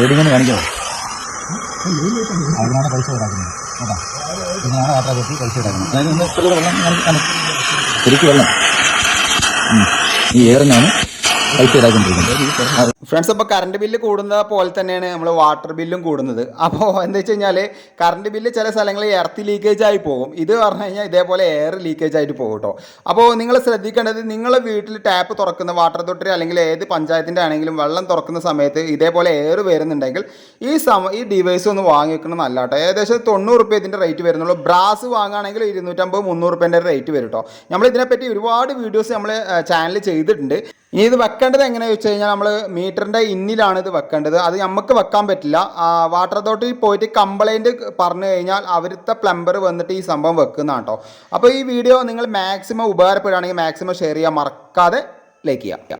എഡിങ്ങനെ കാണിക്കാം. അതിനാണ് പൈസ ഈടാക്കുന്നത് കേട്ടോ. ഇതിനാണ് വാട്ടർ അതോറിറ്റി പൈസ ഈടാക്കുന്നത്. അതായത് നമ്മൾ ഇത്ര വെള്ളം ശരിക്കും വെള്ളം ഈ എയറിനാണ് പൈസ ഈടാക്കൊണ്ടിരിക്കുന്നത്. ഫ്രണ്ട്സ്, അപ്പോൾ കറണ്ട് ബില്ല് കൂടുന്നത് പോലെ തന്നെയാണ് നമ്മൾ വാട്ടർ ബില്ലും കൂടുന്നത്. അപ്പോൾ എന്താ വെച്ച് കഴിഞ്ഞാൽ കറണ്ട് ബില്ല് ചില സ്ഥലങ്ങളിൽ എർത്ത് ലീക്കേജ് ആയി പോകും. ഇത് പറഞ്ഞു കഴിഞ്ഞാൽ ഇതേപോലെ എയർ ലീക്കേജ് ആയിട്ട് പോകും കേട്ടോ. അപ്പോൾ നിങ്ങൾ ശ്രദ്ധിക്കേണ്ടത്, നിങ്ങളുടെ വീട്ടിൽ ടാപ്പ് തുറക്കുന്ന വാട്ടർ അതോറിറ്റി അല്ലെങ്കിൽ ഏത് പഞ്ചായത്തിൻ്റെ ആണെങ്കിലും വെള്ളം തുറക്കുന്ന സമയത്ത് ഇതേപോലെ എയർ വരുന്നുണ്ടെങ്കിൽ ഈ ഡിവൈസ് ഒന്ന് വാങ്ങി വെക്കണം നല്ല കേട്ടോ. ഏകദേശം 90 റുപ്യ ഇതിൻ്റെ റേറ്റ് വരുന്നുള്ളൂ. ബ്രാസ് വാങ്ങുകയാണെങ്കിൽ 250-300 റുപ്യേൻ്റെ റേറ്റ് വരും കേട്ടോ. നമ്മൾ ഇതിനെപ്പറ്റി ഒരുപാട് വീഡിയോസ് നമ്മൾ ചാനലിൽ ചെയ്തിട്ടുണ്ട്. ഇനി ഇത് വെക്കേണ്ടത് എങ്ങനെയാണെന്ന് വെച്ച് കഴിഞ്ഞാൽ നമ്മൾ മീറ്ററിൻ്റെ ഇന്നിലാണ് ഇത് വെക്കേണ്ടത്. അത് നമുക്ക് വെക്കാൻ പറ്റില്ല. വാട്ടർ അതോറിറ്റി പോയിട്ട് കംപ്ലൈൻറ്റ് പറഞ്ഞു കഴിഞ്ഞാൽ അവിടുത്തെ പ്ലംബർ വന്നിട്ട് ഈ സംഭവം വെക്കുന്നതാണ് കേട്ടോ. അപ്പോൾ ഈ വീഡിയോ നിങ്ങൾ മാക്സിമം ഉപകാരപ്പെടുകയാണെങ്കിൽ മാക്സിമം ഷെയർ ചെയ്യാൻ മറക്കാതെ ലൈക്ക് ചെയ്യുക.